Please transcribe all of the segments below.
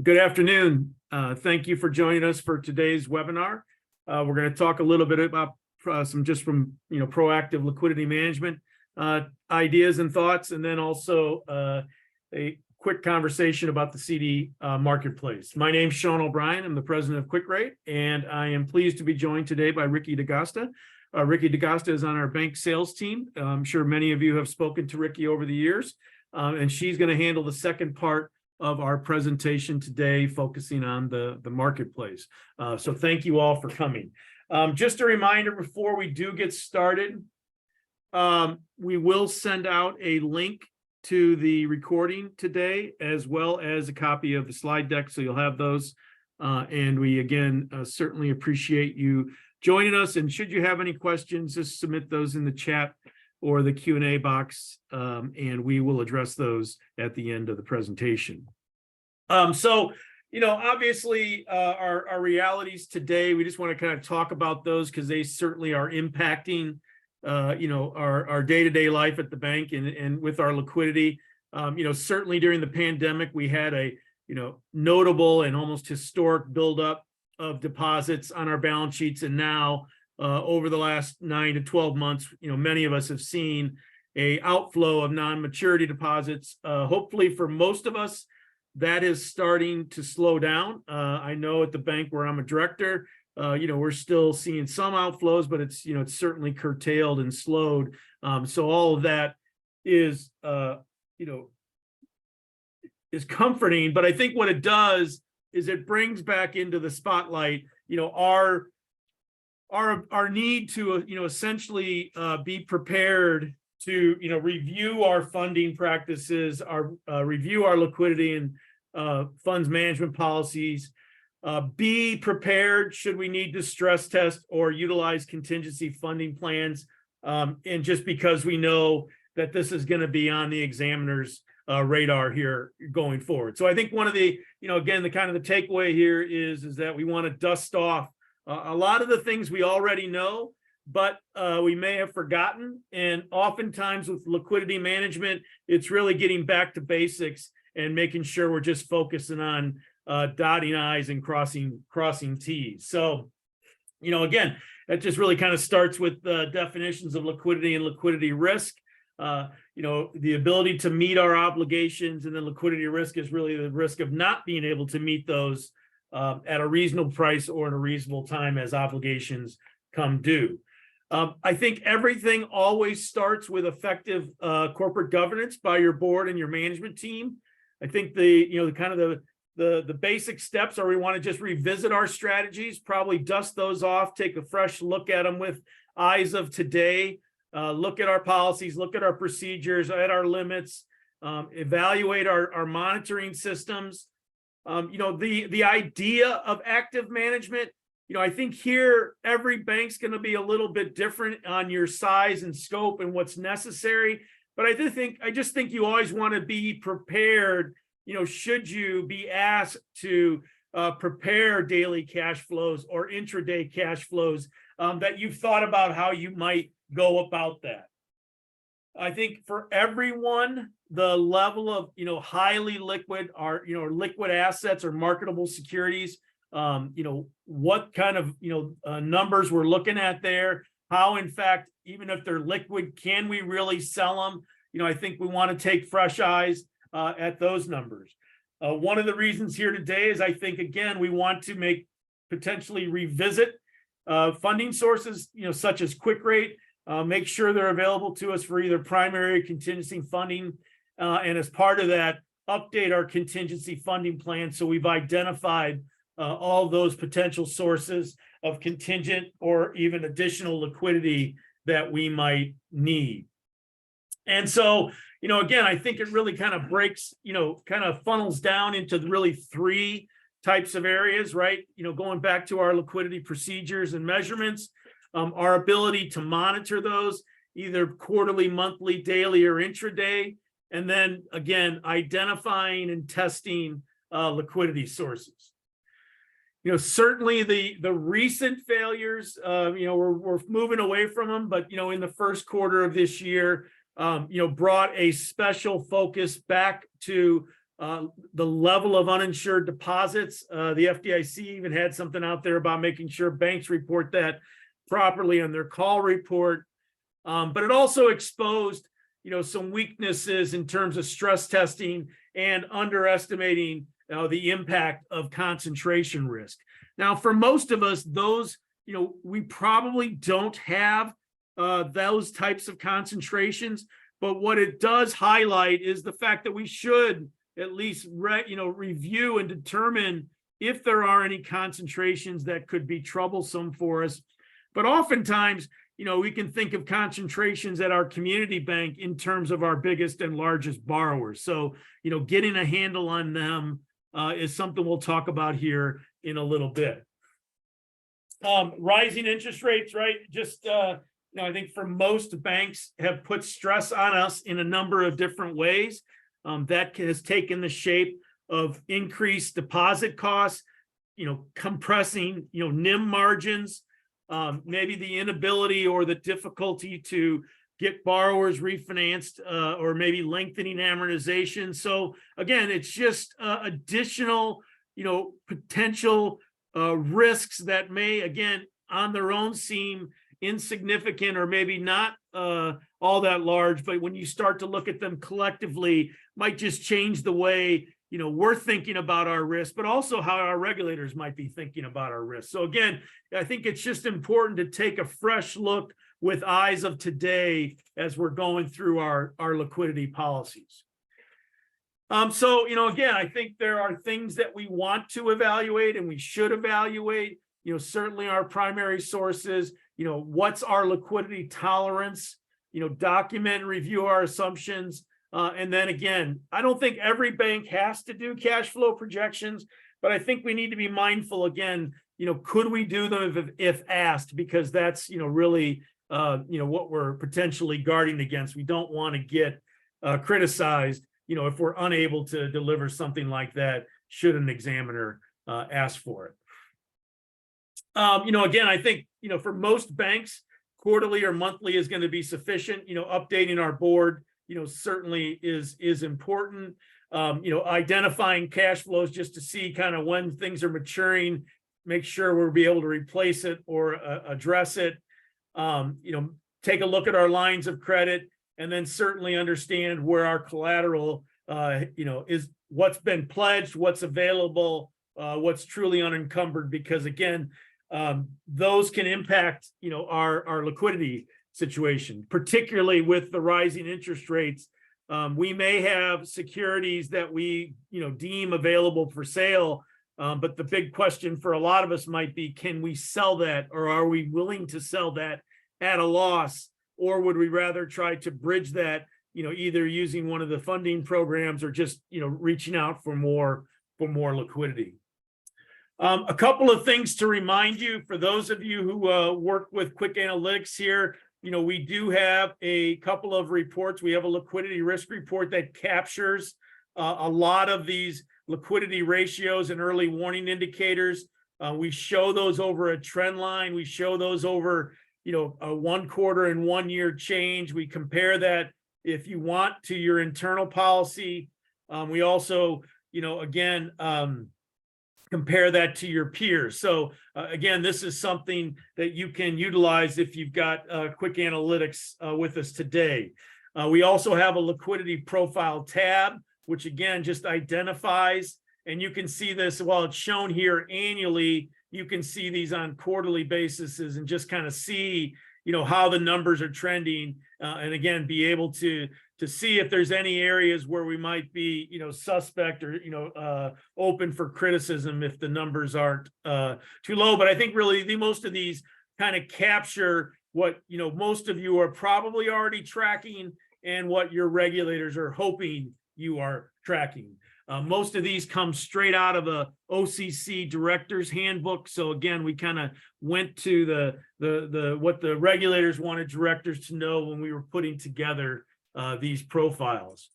Good afternoon. Thank you for joining us for today's webinar. We're going to talk a little bit about some proactive liquidity management ideas and thoughts, and then also a quick conversation about the CD Marketplace. My name's Sean O'Brien. I'm the president of QwickRate, and I am pleased to be joined today by Ricky DeGosta. Ricky DeGosta is on our bank sales team. I'm sure many of you have spoken to Ricky over the years, and she's going to handle the second part of our presentation today, focusing on the marketplace. So thank you all for coming. Just a reminder before we do get started, we will send out a link to the recording today, as well as a copy of the slide deck, so you'll have those. And we, again, certainly appreciate you joining us. And should you have any questions, just submit those in the chat or the Q&A box, and we will address those at the end of the presentation. So, obviously, our realities today, we just want to kind of talk about those because they certainly are impacting, our day-to-day life at the bank and with our liquidity. Certainly during the pandemic, we had a, notable and almost historic buildup of deposits on our balance sheets. And now, over the last 9 to 12 months, many of us have seen a outflow of non-maturity deposits. Hopefully for most of us, that is starting to slow down. I know at the bank where I'm a director, we're still seeing some outflows, but it's, it's certainly curtailed and slowed. So all of that is, is comforting. But I think what it does is it brings back into the spotlight, our need to, essentially be prepared to, review our funding practices, review our liquidity and funds management policies, be prepared should we need to stress test or utilize contingency funding plans. And just because we know that this is going to be on the examiner's radar here going forward. So I think one of the, again, the kind of the takeaway here is that we want to dust off a lot of the things we already know, but we may have forgotten. And oftentimes with liquidity management, it's really getting back to basics and making sure we're just focusing on dotting I's and crossing T's. So, again, that just really kind of starts with the definitions of liquidity and liquidity risk. The ability to meet our obligations, and then liquidity risk is really the risk of not being able to meet those at a reasonable price or in a reasonable time as obligations come due. I think everything always starts with effective corporate governance by your board and your management team. I think the basic steps are we want to just revisit our strategies, probably dust those off, take a fresh look at them with eyes of today, look at our policies, look at our procedures, at our limits, evaluate our monitoring systems. The idea of active management, I think here every bank's going to be a little bit different on your size and scope and what's necessary. But I just think you always want to be prepared, should you be asked to prepare daily cash flows or intraday cash flows, that you've thought about how you might go about that. I think for everyone, the level of, highly liquid or, liquid assets or marketable securities, what kind of, numbers we're looking at there, how, in fact, even if they're liquid, can we really sell them? I think we want to take fresh eyes at those numbers. One of the reasons here today is I think, again, we want to potentially revisit funding sources, such as QwickRate, make sure they're available to us for either primary or contingency funding. And as part of that, update our contingency funding plan. So we've identified all those potential sources of contingent or even additional liquidity that we might need. And so, again, I think it really kind of breaks, kind of funnels down into really three types of areas, right? Going back to our liquidity procedures and measurements, our ability to monitor those either quarterly, monthly, daily, or intraday. And then again, identifying and testing liquidity sources. Certainly the recent failures, we're moving away from them, but, in the first quarter of this year, brought a special focus back to the level of uninsured deposits. The FDIC even had something out there about making sure banks report that properly on their call report. But it also exposed, some weaknesses in terms of stress testing and underestimating the impact of concentration risk. Now, for most of us, those, we probably don't have those types of concentrations, but what it does highlight is the fact that we should at least review and determine if there are any concentrations that could be troublesome for us. But oftentimes, we can think of concentrations at our community bank in terms of our biggest and largest borrowers. So, getting a handle on them is something we'll talk about here in a little bit. Rising interest rates, right? Just, I think for most banks have put stress on us in a number of different ways. That has taken the shape of increased deposit costs, compressing, NIM margins, maybe the inability or the difficulty to get borrowers refinanced, or maybe lengthening amortization. So again, it's just additional, potential risks that may, again, on their own seem insignificant or maybe not all that large, but when you start to look at them collectively, might just change the way we're thinking about our risk, but also how our regulators might be thinking about our risk. So again, I think it's just important to take a fresh look with eyes of today as we're going through our liquidity policies. So, again, I think there are things that we want to evaluate and we should evaluate, certainly our primary sources, what's our liquidity tolerance, document and review our assumptions. And then again, I don't think every bank has to do cash flow projections, but I think we need to be mindful again, could we do them if asked, because that's, really, what we're potentially guarding against. We don't want to get criticized, if we're unable to deliver something like that, should an examiner ask for it. Again, I think, for most banks, quarterly or monthly is going to be sufficient. Updating our board, certainly is important. Identifying cash flows just to see kind of when things are maturing, make sure we'll be able to replace it or address it. Take a look at our lines of credit, and then certainly understand where our collateral, is, what's been pledged, what's available, what's truly unencumbered, because again, those can impact, our liquidity situation, particularly with the rising interest rates. We may have securities that we, deem available for sale, but the big question for a lot of us might be, can we sell that, or are we willing to sell that at a loss, or would we rather try to bridge that, either using one of the funding programs or just, reaching out for more liquidity. A couple of things to remind you, for those of you who work with Quick Analytics here, we do have a couple of reports. We have a liquidity risk report that captures a lot of these liquidity ratios and early warning indicators. We show those over a trend line. We show those over, a 1 quarter and 1 year change. We compare that, if you want, to your internal policy. We also, again, compare that to your peers. So again, this is something that you can utilize if you've got Quick Analytics with us today. We also have a liquidity profile tab, which again just identifies, and you can see this while it's shown here annually, you can see these on quarterly basis and just kind of see, how the numbers are trending, and again, be able to see if there's any areas where we might be, suspect or, open for criticism if the numbers aren't too low. But I think really most of these kind of capture what, most of you are probably already tracking and what your regulators are hoping you are tracking. Most of these come straight out of a OCC director's handbook. So again, we kind of went to the what the regulators wanted directors to know when we were putting together these profiles.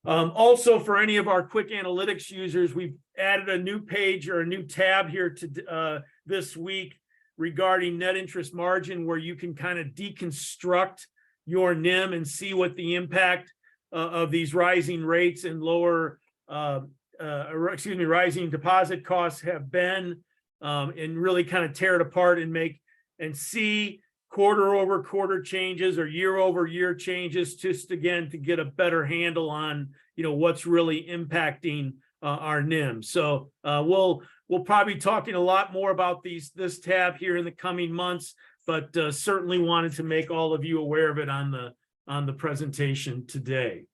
Also, for any of our Quick Analytics users, we've added a new page or a new tab here to this week regarding net interest margin, where you can kind of deconstruct your NIM and see what the impact of these rising rates and lower rising deposit costs have been, and really kind of tear it apart and see quarter over quarter changes or year over year changes, just again to get a better handle on what's really impacting our NIM. So we'll probably be talking a lot more about this tab here in the coming months, but certainly wanted to make all of you aware of it on the presentation today.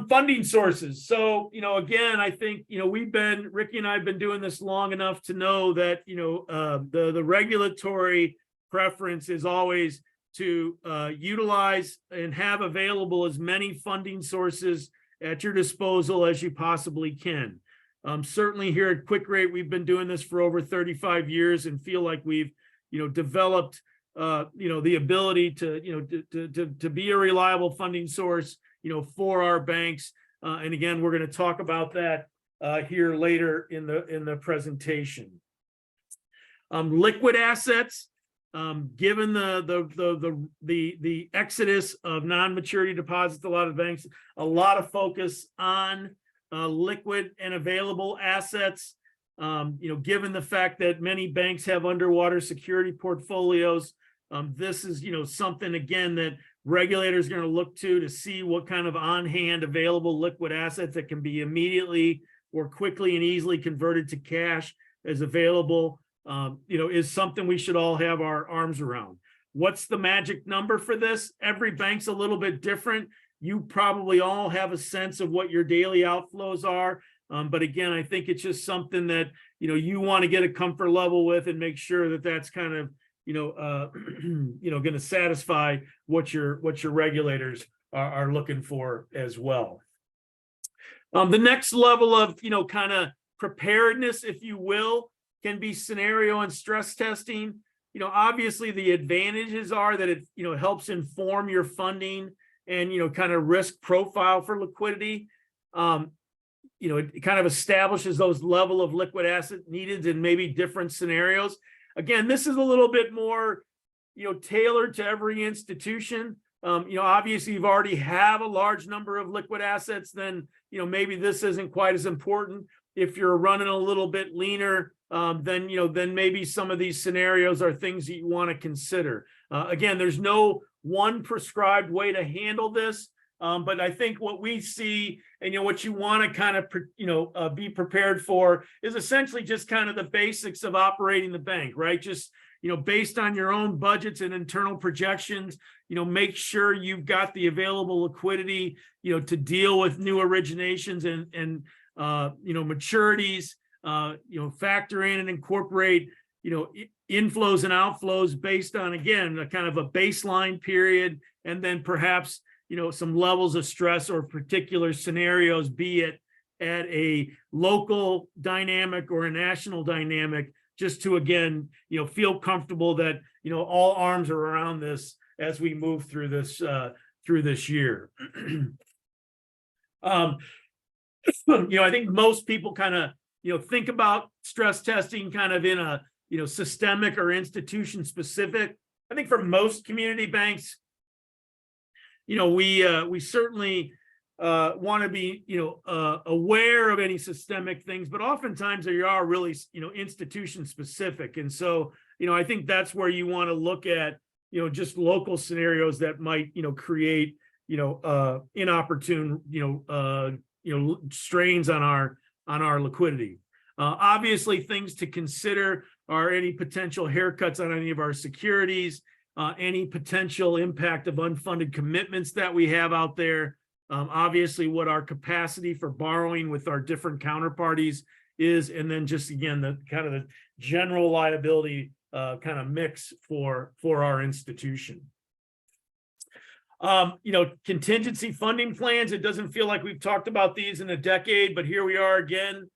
Funding sources. So, again, I think, Ricky and I have been doing this long enough to know that, the regulatory preference is always to utilize and have available as many funding sources at your disposal as you possibly can. Certainly here at QwickRate, we've been doing this for over 35 years and feel like we've, developed, the ability to be a reliable funding source, for our banks. And again, we're going to talk about that here later in the presentation. Liquid assets, given the exodus of non-maturity deposits, a lot of banks, a lot of focus on liquid and available assets. Given the fact that many banks have underwater security portfolios, this is something again that regulators are going to look to see what kind of on-hand available liquid assets that can be immediately or quickly and easily converted to cash as available, is something we should all have our arms around. What's the magic number for this? Every bank's a little bit different. You probably all have a sense of what your daily outflows are. But again, I think it's just something that, you want to get a comfort level with and make sure that that's kind of, going to satisfy what your regulators are looking for as well. The next level of, kind of preparedness, if you will, can be scenario and stress testing. Obviously the advantages are that it, helps inform your funding and, kind of risk profile for liquidity. It kind of establishes those level of liquid asset needed in maybe different scenarios. Again, this is a little bit more, tailored to every institution. Obviously you've already have a large number of liquid assets, then, maybe this isn't quite as important. If you're running a little bit leaner, then maybe some of these scenarios are things that you want to consider. Again, there's no one prescribed way to handle this. But I think what we see and what you want to kind of be prepared for is essentially just kind of the basics of operating the bank, right? Just based on your own budgets and internal projections, make sure you've got the available liquidity to deal with new originations and maturities, factor in and incorporate inflows and outflows based on, again, a kind of a baseline period, and then perhaps some levels of stress or particular scenarios, be it at a local dynamic or a national dynamic, just to, again, feel comfortable that, all arms are around this as we move through this year. I think most people kind of, think about stress testing kind of in a, systemic or institution specific. I think for most community banks, we certainly want to be, aware of any systemic things, but oftentimes they are really, institution specific. And so, I think that's where you want to look at, just local scenarios that might, create, inopportune, strains on our liquidity. Obviously, things to consider are any potential haircuts on any of our securities, any potential impact of unfunded commitments that we have out there. Obviously, what our capacity for borrowing with our different counterparties is, and then just, again, the kind of the general liability kind of mix for our institution. Contingency funding plans. It doesn't feel like we've talked about these in a decade, but here we are again.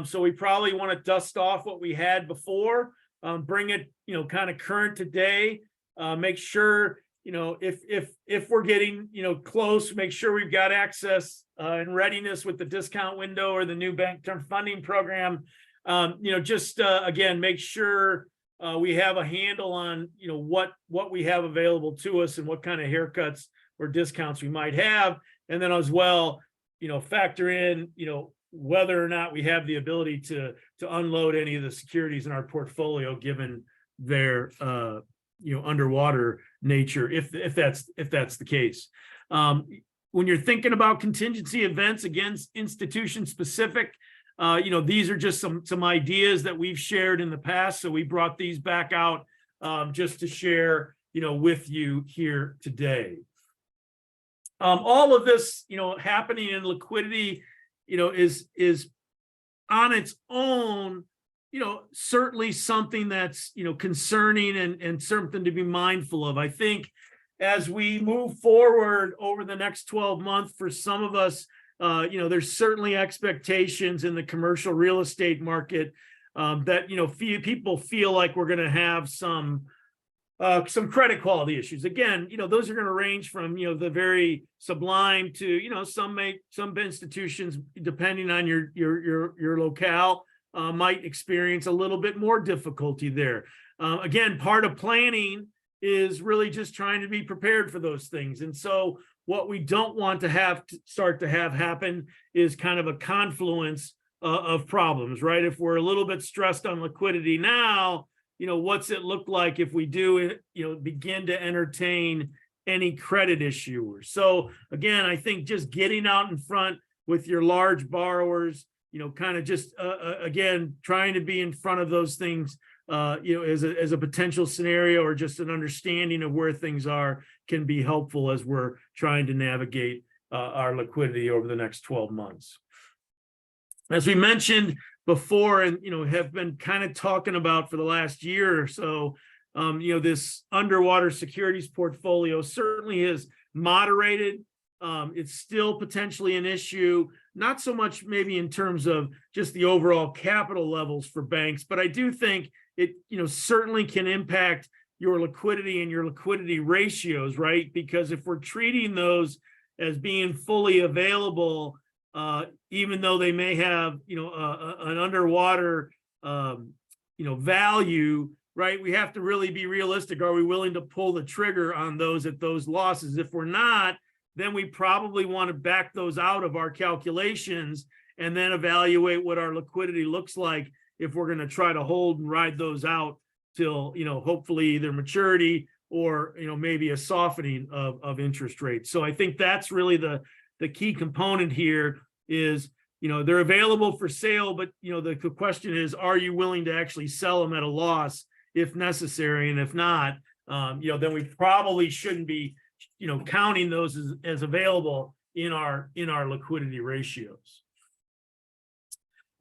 So we probably want to dust off what we had before, bring it, kind of current today. Make sure, if we're getting, close, make sure we've got access and readiness with the discount window or the new bank term funding program. Again, make sure we have a handle on, what we have available to us and what kind of haircuts or discounts we might have. And then as well, factor in, whether or not we have the ability to unload any of the securities in our portfolio, given their underwater nature, if that's the case. When you're thinking about contingency events, again, institution specific, these are just some ideas that we've shared in the past. So we brought these back out just to share, with you here today. All of this, happening in liquidity, is on its own, certainly something that's, concerning and something to be mindful of. I think as we move forward over the next 12 months, for some of us, there's certainly expectations in the commercial real estate market that, people feel like we're going to have some credit quality issues. Again, those are going to range from, the very sublime to, some institutions, depending on your locale, might experience a little bit more difficulty there. Again, part of planning is really just trying to be prepared for those things. And so what we don't want to start to have happen is kind of a confluence of problems, right? If we're a little bit stressed on liquidity now, what's it look like if we do, begin to entertain any credit issues? So again, I think just getting out in front with your large borrowers, kind of just, again, trying to be in front of those things, as a potential scenario, or just an understanding of where things are, can be helpful as we're trying to navigate our liquidity over the next 12 months. As we mentioned before, and have been kind of talking about for the last year or so, this underwater securities portfolio certainly has moderated. It's still potentially an issue, not so much maybe in terms of just the overall capital levels for banks, but I do think it, certainly can impact your liquidity and your liquidity ratios, right? Because if we're treating those as being fully available, even though they may have, an underwater, value, right? We have to really be realistic. Are we willing to pull the trigger on those at those losses? If we're not, then we probably want to back those out of our calculations and then evaluate what our liquidity looks like if we're going to try to hold and ride those out till, hopefully either maturity or, maybe a softening of interest rates. So I think that's really the key component here is, they're available for sale, but, the question is, are you willing to actually sell them at a loss if necessary? And if not, then we probably shouldn't be, counting those as available in our liquidity ratios.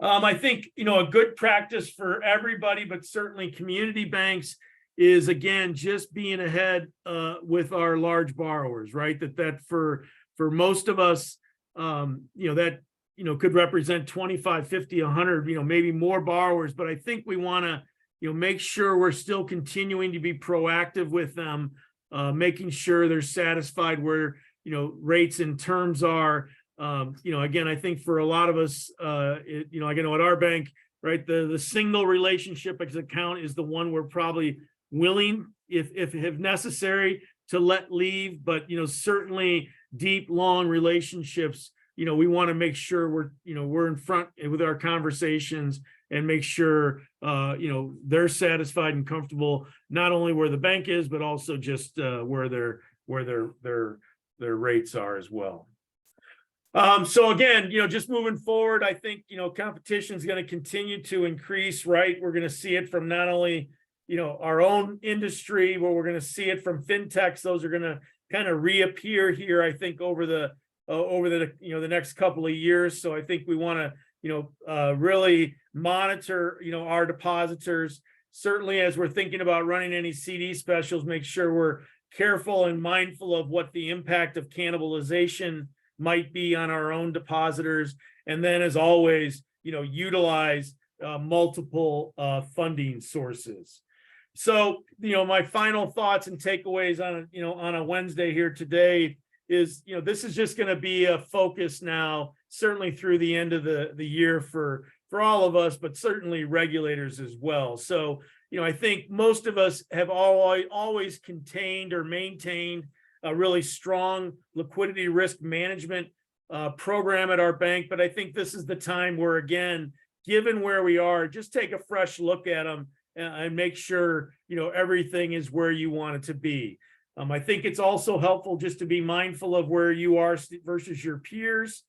I think, a good practice for everybody, but certainly community banks, is again, just being ahead with our large borrowers, right? That for most of us, that, could represent 25, 50, 100, maybe more borrowers. But I think we want to, make sure we're still continuing to be proactive with them, making sure they're satisfied where, rates and terms are. Again, I think for a lot of us, at our bank, right, the single relationship account is the one we're probably willing, if necessary, to let leave. But, certainly deep, long relationships, we want to make sure we're in front with our conversations and make sure, they're satisfied and comfortable, not only where the bank is, but also just where their rates are as well. So again, just moving forward, I think, competition is going to continue to increase, right? We're going to see it from not only, our own industry, but we're going to see it from fintechs. Those are going to kind of reappear here, I think, over the the next couple of years. So I think we want to, really monitor, our depositors. Certainly, as we're thinking about running any CD specials, make sure we're careful and mindful of what the impact of cannibalization might be on our own depositors. And then, as always, utilize multiple funding sources. So, my final thoughts and takeaways on a Wednesday here today is, this is just going to be a focus now, certainly through the end of the year for all of us, but certainly regulators as well. So, I think most of us have always contained or maintained a really strong liquidity risk management program at our bank, but I think this is the time where, again, given where we are, just take a fresh look at them and make sure, everything is where you want it to be. I think it's also helpful just to be mindful of where you are versus your peers.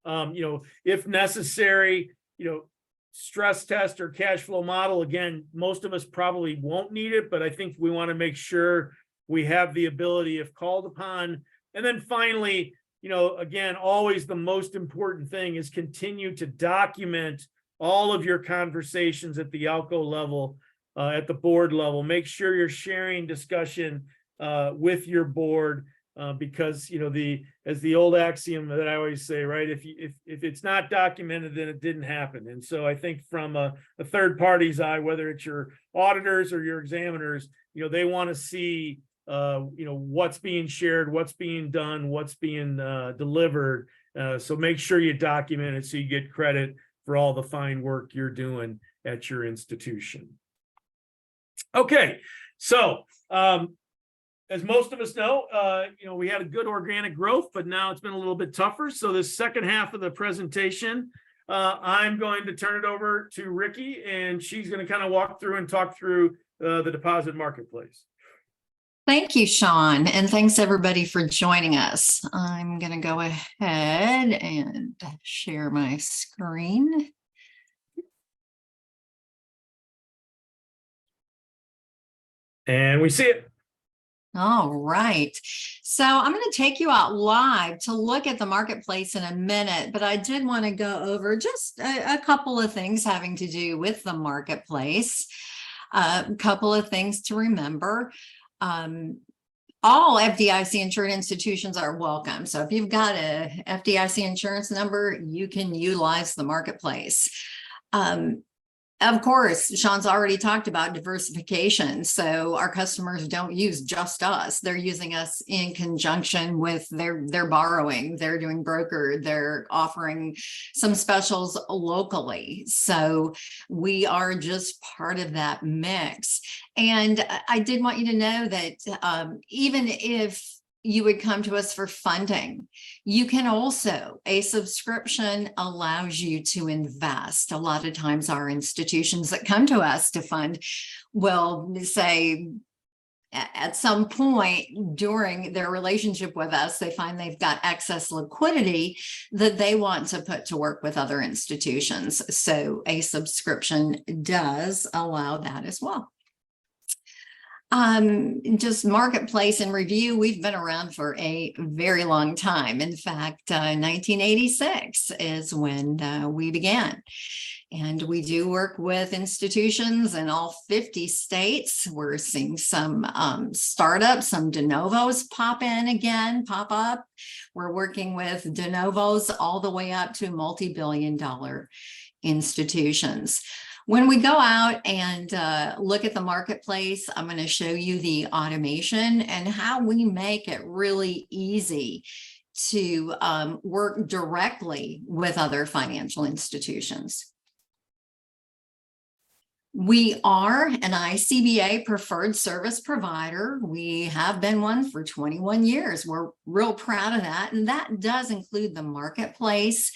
If necessary, stress test or cash flow model. Again, most of us probably won't need it, but I think we want to make sure we have the ability if called upon. And then finally, again, always the most important thing is continue to document all of your conversations at the ALCO level, at the board level. Make sure you're sharing discussion with your board, because as the old axiom that I always say, right? If it's not documented, then it didn't happen. And so I think from a third party's eye, whether it's your auditors or your examiners, they want to see what's being shared, what's being done, what's being delivered. So make sure you document it so you get credit for all the fine work you're doing at your institution. Okay, so as most of us know, we had a good organic growth, but now it's been a little bit tougher. So this second half of the presentation, I'm going to turn it over to Ricky, and she's going to kind of walk through and talk through the deposit marketplace. Thank you, Sean, and thanks everybody for joining us. I'm going to go ahead and share my screen. And we see it. All right. So I'm going to take you out live to look at the marketplace in a minute, but I did want to go over just a couple of things having to do with the marketplace. A couple of things to remember. All FDIC insured institutions are welcome. So if you've got a FDIC insurance number, you can utilize the marketplace. Of course, Sean's already talked about diversification. So our customers don't use just us. They're using us in conjunction with their borrowing. They're doing broker. They're offering some specials locally. So we are just part of that mix. And I did want you to know that even if you would come to us for funding, you can also, a subscription allows you to invest. A lot of times our institutions that come to us to fund will say at some point during their relationship with us, they find they've got excess liquidity that they want to put to work with other institutions. So a subscription does allow that as well. Just marketplace and review. We've been around for a very long time. In fact, 1986 is when we began. And we do work with institutions in all 50 states. We're seeing some startups, some de novos pop up. We're working with de novos all the way up to multi-billion-dollar institutions. When we go out and look at the marketplace, I'm going to show you the automation and how we make it really easy to work directly with other financial institutions. We are an ICBA preferred service provider. We have been one for 21 years. We're real proud of that. And that does include the marketplace.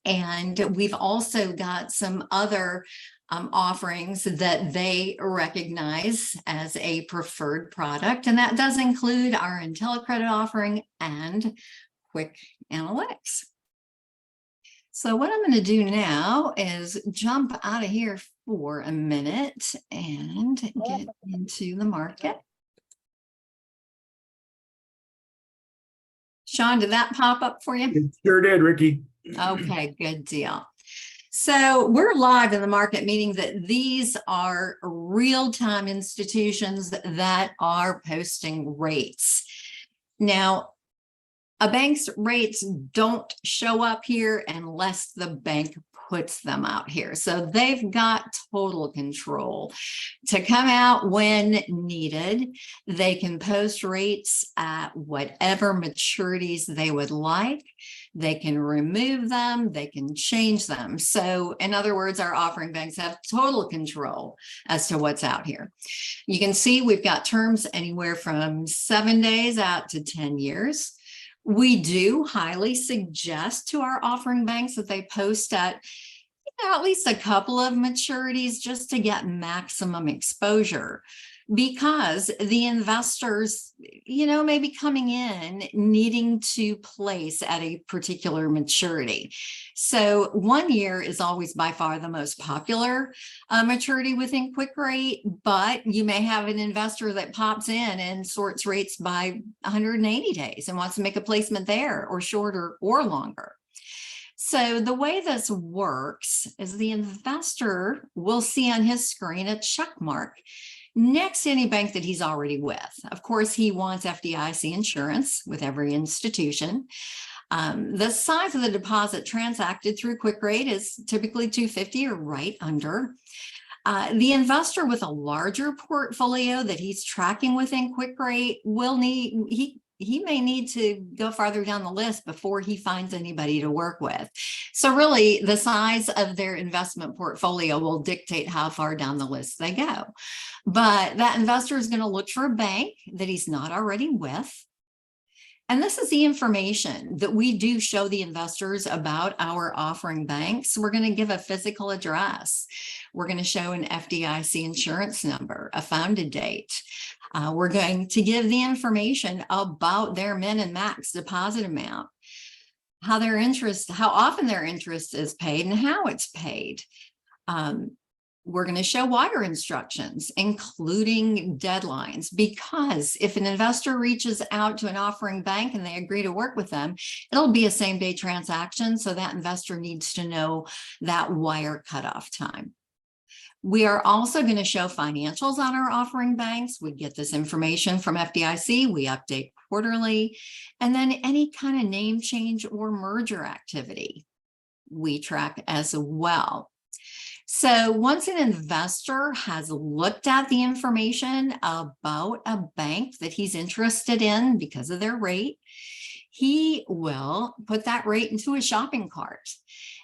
And we've also got some other offerings that they recognize as a preferred product. And that does include our IntelliCredit offering and Quick Analytics. So what I'm going to do now is jump out of here for a minute and get into the market. Sean, did that pop up for you? It sure did, Ricky. Okay, good deal. So we're live in the market, meaning that these are real-time institutions that are posting rates. Now, a bank's rates don't show up here unless the bank puts them out here. So they've got total control to come out when needed. They can post rates at whatever maturities they would like. They can remove them, they can change them. So in other words, our offering banks have total control as to what's out here. You can see we've got terms anywhere from 7 days out to 10 years. We do highly suggest to our offering banks that they post at least a couple of maturities just to get maximum exposure, because the investors, may be coming in needing to place at a particular maturity. So 1 year is always by far the most popular maturity within QwickRate, but you may have an investor that pops in and sorts rates by 180 days and wants to make a placement there, or shorter or longer. So the way this works is the investor will see on his screen a check mark next to any bank that he's already with. Of course, he wants FDIC insurance with every institution. The size of the deposit transacted through QwickRate is typically $250 or right under. The investor with a larger portfolio that he's tracking within QwickRate will he may need to go farther down the list before he finds anybody to work with. So really, the size of their investment portfolio will dictate how far down the list they go. But that investor is going to look for a bank that he's not already with. And this is the information that we do show the investors about our offering banks. We're going to give a physical address. We're going to show an FDIC insurance number, a founded date. We're going to give the information about their min and max deposit amount, how often their interest is paid, and how it's paid. We're going to show wire instructions, including deadlines, because if an investor reaches out to an offering bank and they agree to work with them, it'll be a same-day transaction. So that investor needs to know that wire cutoff time. We are also going to show financials on our offering banks. We get this information from FDIC. We update quarterly. And then any kind of name change or merger activity we track as well. So once an investor has looked at the information about a bank that he's interested in because of their rate, he will put that rate into a shopping cart.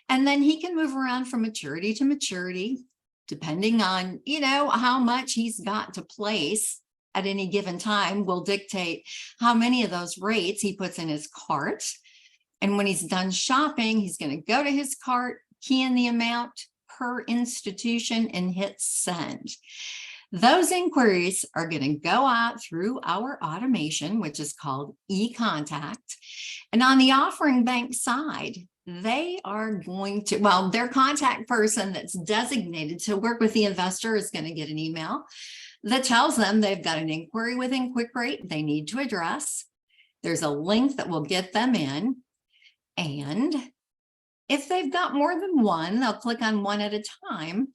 And then he can move around from maturity to maturity, depending on, how much he's got to place at any given time will dictate how many of those rates he puts in his cart. And when he's done shopping, he's going to go to his cart, key in the amount per institution, and hit send. Those inquiries are going to go out through our automation, which is called e-contact. And on the offering bank side, they are going to, their contact person that's designated to work with the investor is going to get an email that tells them they've got an inquiry within QwickRate they need to address. There's a link that will get them in. And if they've got more than one, they'll click on one at a time.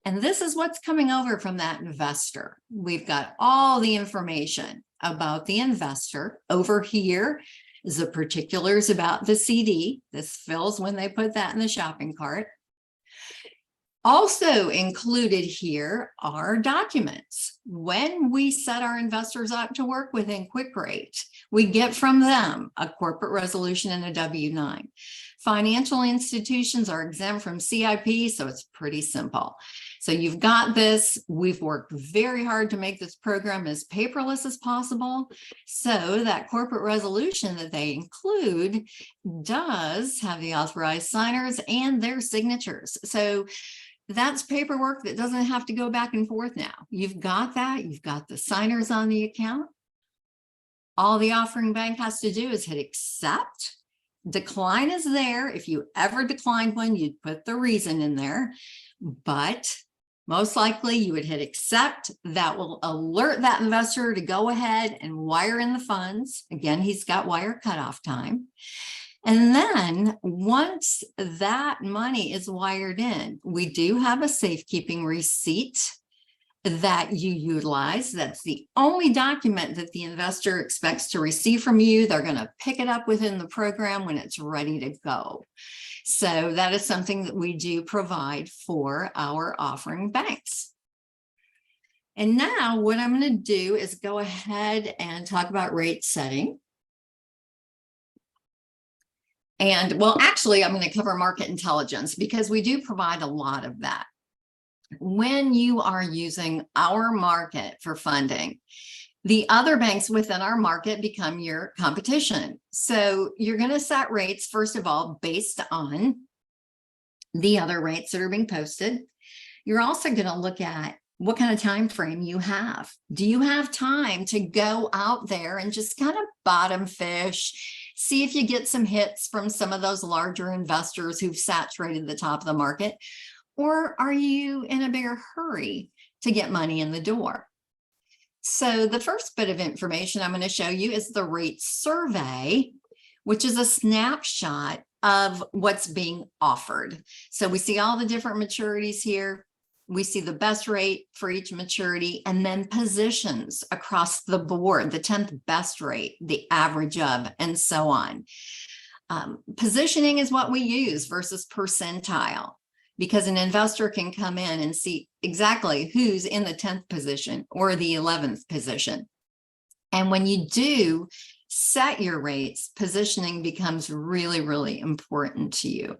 And this is what's coming over from that investor. We've got all the information about the investor. Over here is the particulars about the CD. This fills when they put that in the shopping cart. Also included here are documents. When we set our investors up to work within QwickRate, we get from them a corporate resolution and a W-9. Financial institutions are exempt from CIP, so it's pretty simple. So you've got this. We've worked very hard to make this program as paperless as possible. So that corporate resolution that they include does have the authorized signers and their signatures. So that's paperwork that doesn't have to go back and forth now. You've got that. You've got the signers on the account. All the offering bank has to do is hit accept. Decline is there. If you ever declined one, you'd put the reason in there. But most likely you would hit accept. That will alert that investor to go ahead and wire in the funds. Again, he's got wire cutoff time. And then once that money is wired in, we do have a safekeeping receipt that you utilize. That's the only document that the investor expects to receive from you. They're going to pick it up within the program when it's ready to go. So that is something that we do provide for our offering banks. And now what I'm going to do is go ahead and talk about rate setting. And actually, I'm going to cover market intelligence because we do provide a lot of that. When you are using our market for funding, The other banks within our market become your competition. So you're going to set rates, first of all, based on the other rates that are being posted. You're also going to look at what kind of time frame you have. Do you have time to go out there and just kind of bottom fish, see if you get some hits from some of those larger investors who've saturated the top of the market? Or are you in a bigger hurry to get money in the door? So the first bit of information I'm going to show you is the rate survey, which is a snapshot of what's being offered. So we see all the different maturities here. We see the best rate for each maturity, and then positions across the board, the 10th best rate, the average of, and so on. Positioning is what we use versus percentile, because an investor can come in and see exactly who's in the 10th position or the 11th position. And when you do set your rates, positioning becomes really, really important to you.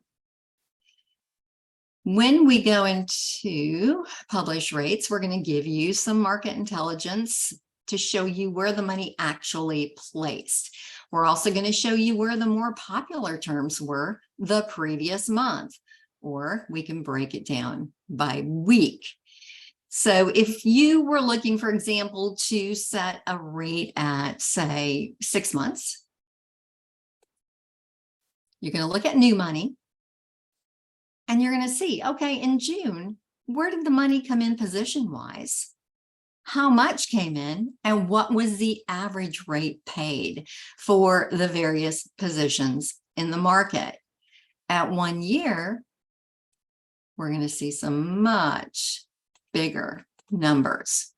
When we go into publish rates, we're going to give you some market intelligence to show you where the money actually placed. We're also going to show you where the more popular terms were the previous month, or we can break it down by week. So if you were looking, for example, to set a rate at, say, 6 months, you're going to look at new money. And you're going to see, okay, in June, where did the money come in position-wise? How much came in? And what was the average rate paid for the various positions in the market? At 1 year, we're going to see some much bigger numbers.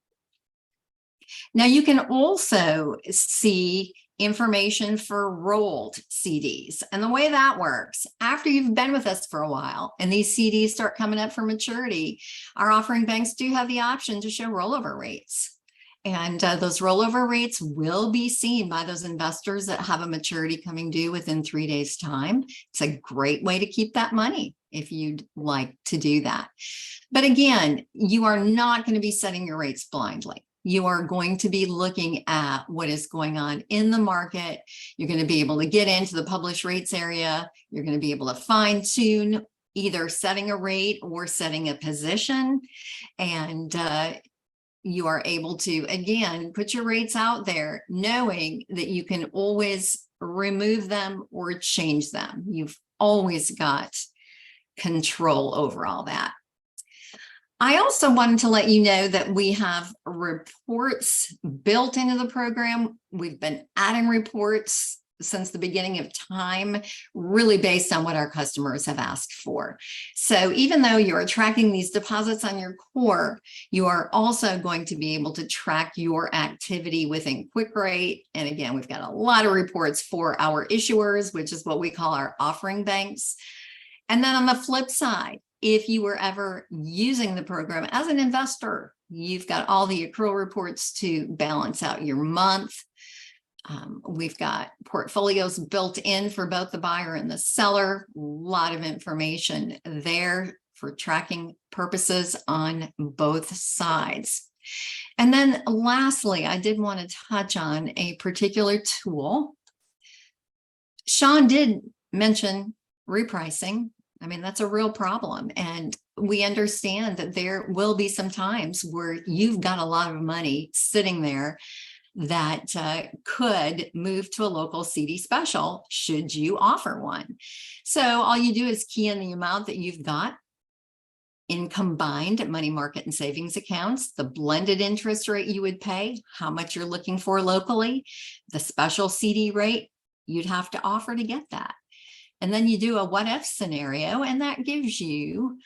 Now, you can also see information for rolled CDs. And the way that works, after you've been with us for a while and these CDs start coming up for maturity, our offering banks do have the option to show rollover rates. And those rollover rates will be seen by those investors that have a maturity coming due within 3 days' time. It's a great way to keep that money if you'd like to do that. But again, you are not going to be setting your rates blindly. You are going to be looking at what is going on in the market. You're going to be able to get into the published rates area. You're going to be able to fine tune either setting a rate or setting a position. And you are able to, again, put your rates out there knowing that you can always remove them or change them. You've always got control over all that. I also wanted to let you know that we have reports built into the program. We've been adding reports since the beginning of time, really based on what our customers have asked for. So even though you're tracking these deposits on your core, you are also going to be able to track your activity within QwickRate. And again, we've got a lot of reports for our issuers, which is what we call our offering banks. And then on the flip side, if you were ever using the program as an investor, you've got all the accrual reports to balance out your month. We've got portfolios built in for both the buyer and the seller. A lot of information there for tracking purposes on both sides. And then lastly, I did want to touch on a particular tool. Sean did mention repricing. I mean, that's a real problem. And we understand that there will be some times where you've got a lot of money sitting there that could move to a local CD special should you offer one. So all you do is key in the amount that you've got in combined money market and savings accounts, the blended interest rate you would pay, how much you're looking for locally, the special CD rate you'd have to offer to get that. And then you do a what if scenario, and that gives you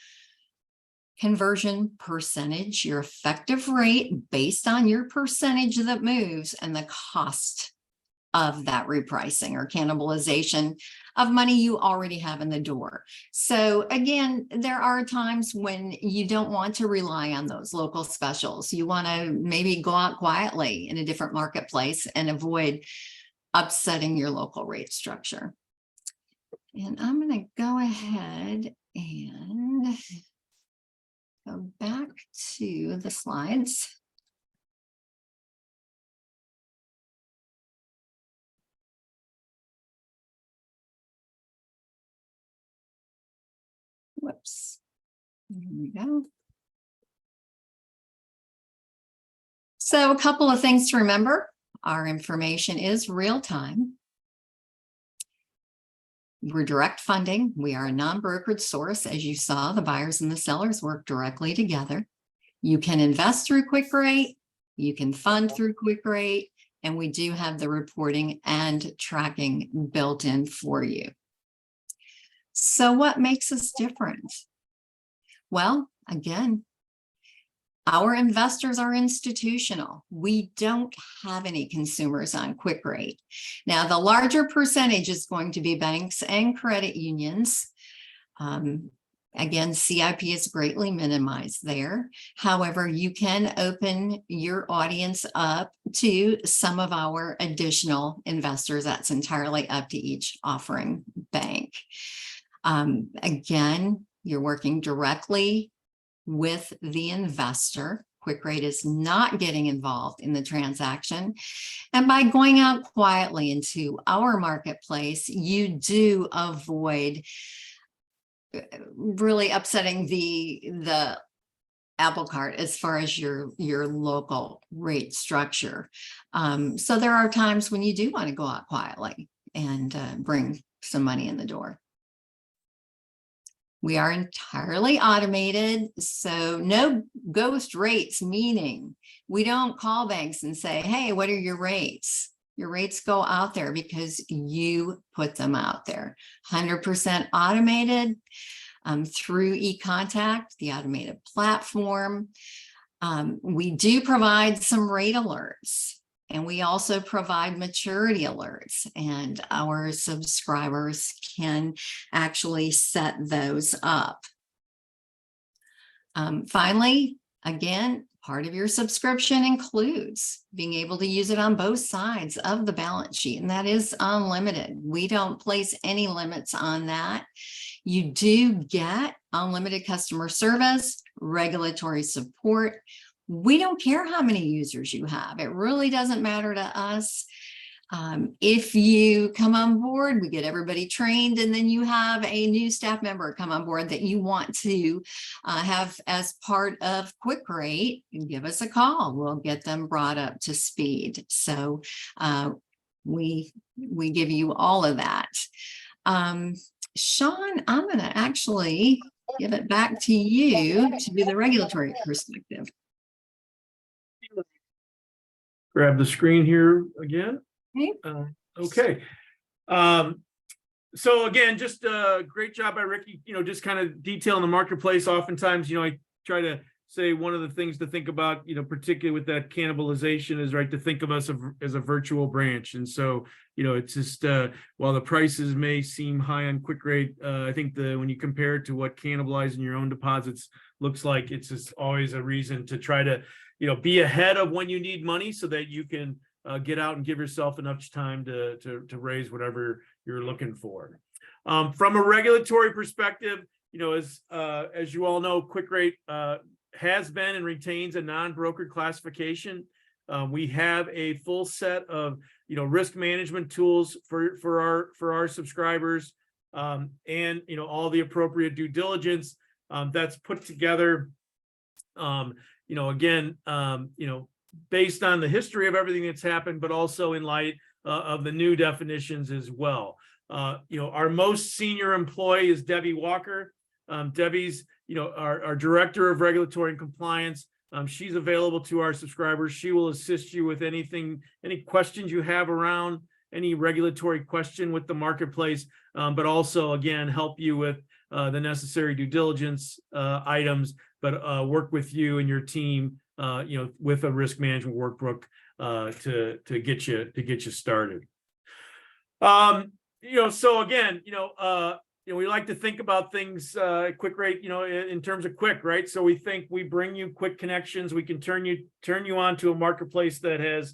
conversion percentage, your effective rate based on your percentage that moves, and the cost of that repricing or cannibalization of money you already have in the door. So again, there are times when you don't want to rely on those local specials. You want to maybe go out quietly in a different marketplace and avoid upsetting your local rate structure. And I'm going to go ahead and go back to the slides. Oops. There we go. So a couple of things to remember. Our information is real time. We're direct funding. We are a non-brokered source. As you saw, the buyers and the sellers work directly together. You can invest through QwickRate. You can fund through QwickRate. And we do have the reporting and tracking built in for you. So what makes us different? Well, again, our investors are institutional. We don't have any consumers on QwickRate. Now, the larger percentage is going to be banks and credit unions. Again, CIP is greatly minimized there. However, you can open your audience up to some of our additional investors. That's entirely up to each offering bank. Again, you're working directly with the investor. QwickRate is not getting involved in the transaction. And by going out quietly into our marketplace, you do avoid really upsetting the apple cart as far as your local rate structure. So there are times when you do want to go out quietly and bring some money in the door. We are entirely automated, so no ghost rates, meaning we don't call banks and say, hey, what are your rates? Your rates go out there because you put them out there. 100% automated through eContact, the automated platform. We do provide some rate alerts. And we also provide maturity alerts, and our subscribers can actually set those up. Finally, again, part of your subscription includes being able to use it on both sides of the balance sheet, and that is unlimited. We don't place any limits on that. You do get unlimited customer service, regulatory support. We don't care how many users you have. It really doesn't matter to us. If you come on board, we get everybody trained, and then you have a new staff member come on board that you want to have as part of QwickRate, give us a call. We'll get them brought up to speed. So we give you all of that. Sean, I'm going to actually give it back to you to do the regulatory perspective. Grab the screen here again. Okay. Okay. So again, just a great job by Ricky, just kind of detailing the marketplace. Oftentimes, I try to say one of the things to think about, particularly with that cannibalization is right to think of us as a virtual branch. And so, it's just, while the prices may seem high on QwickRate, I think when you compare it to what cannibalizing your own deposits looks like, it's just always a reason to try to, be ahead of when you need money so that you can get out and give yourself enough time to raise whatever you're looking for. From a regulatory perspective, as you all know, QwickRate has been and retains a non-brokered classification. We have a full set of risk management tools for our subscribers, and all the appropriate due diligence that's put together. Again, based on the history of everything that's happened, but also in light of the new definitions as well. Our most senior employee is Debbie Walker. Debbie's, our director of regulatory and compliance. She's available to our subscribers. She will assist you with any questions you have around any regulatory question with the marketplace, but also, again, help you with the necessary due diligence items, but work with you and your team, with a risk management workbook to get you started. So again, we like to think about things QwickRate, in terms of quick, right? So we think we bring you quick connections. We can turn you on to a marketplace that has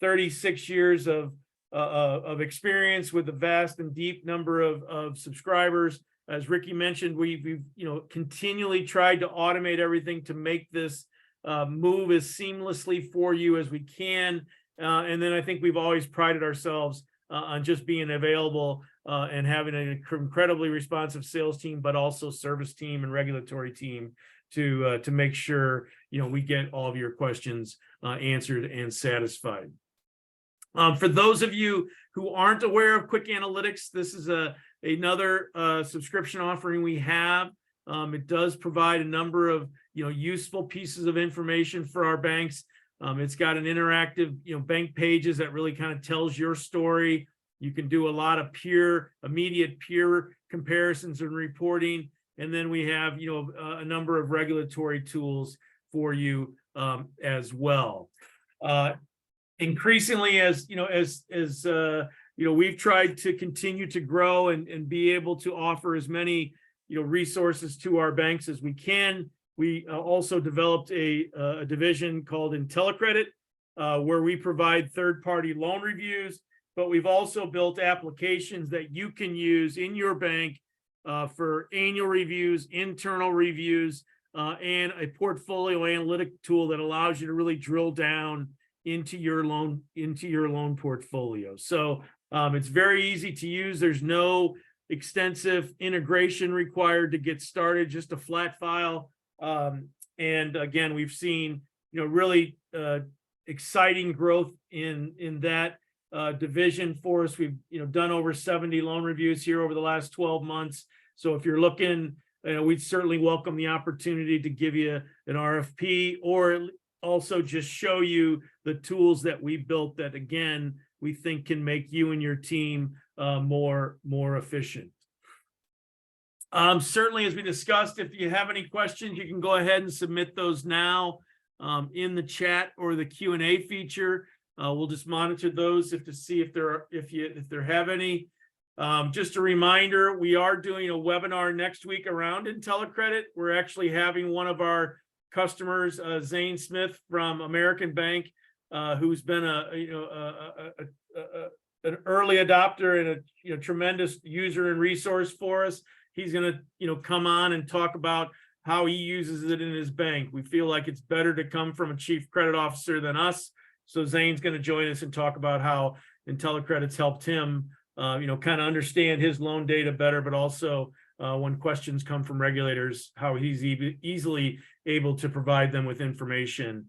36 years of experience with a vast and deep number of subscribers. As Ricky mentioned, we've continually tried to automate everything to make this move as seamlessly for you as we can. And then I think we've always prided ourselves on just being available and having an incredibly responsive sales team, but also service team and regulatory team to make sure, you know, we get all of your questions answered and satisfied. For those of you who aren't aware of Quick Analytics, this is another subscription offering we have. It does provide a number of, you know, useful pieces of information for our banks. It's got an interactive, you know, bank pages that really kind of tells your story. You can do a lot of immediate peer comparisons and reporting. And then we have, you know, a number of regulatory tools for you as well. Increasingly, as you know, you know, we've tried to continue to grow and be able to offer as many, you know, resources to our banks as we can. We also developed a division called IntelliCredit, where we provide third-party loan reviews, but we've also built applications that you can use in your bank for annual reviews, internal reviews, and a portfolio analytic tool that allows you to really drill down into your loan portfolio. So it's very easy to use. There's no extensive integration required to get started, just a flat file. And again, we've seen, you know, really exciting growth in that division for us. We've, you know, done over 70 loan reviews here over the last 12 months. So if you're looking, you know, we'd certainly welcome the opportunity to give you an RFP, or also just show you the tools that we built that, again, we think can make you and your team more efficient. Certainly, as we discussed, if you have any questions, you can go ahead and submit those now in the chat or the Q&A feature. We'll just monitor those to see if there have any. Just a reminder, we are doing a webinar next week around IntelliCredit. We're actually having one of our customers, Zane Smith from American Bank, who's been an early adopter and a tremendous user and resource for us. He's going to come on and talk about how he uses it in his bank. We feel like it's better to come from a chief credit officer than us. So Zane's going to join us and talk about how IntelliCredit's helped him, kind of understand his loan data better, but also when questions come from regulators, how he's easily able to provide them with information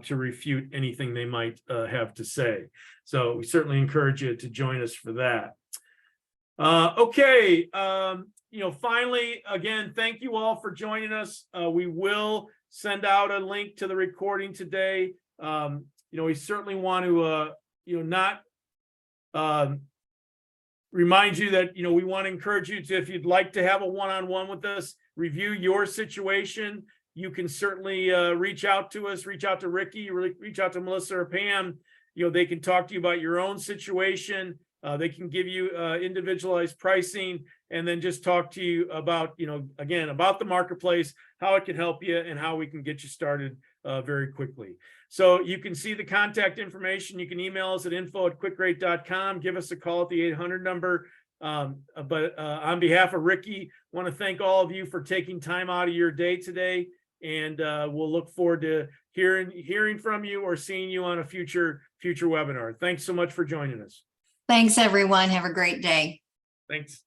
to refute anything they might have to say. So we certainly encourage you to join us for that. Okay. Finally, again, thank you all for joining us. We will send out a link to the recording today. We certainly want to, not remind you that, we want to encourage you to, if you'd like to have a one-on-one with us, review your situation. You can certainly reach out to us, reach out to Ricky, reach out to Melissa or Pam. They can talk to you about your own situation. They can give you individualized pricing, and then just talk to you about, again, about the marketplace, how it can help you, and how we can get you started very quickly. So you can see the contact information. You can email us at info@quickrate.com. Give us a call at the 800 number. But on behalf of Ricky, I want to thank all of you for taking time out of your day today. And we'll look forward to hearing from you or seeing you on a future webinar. Thanks so much for joining us. Thanks, everyone. Have a great day. Thanks.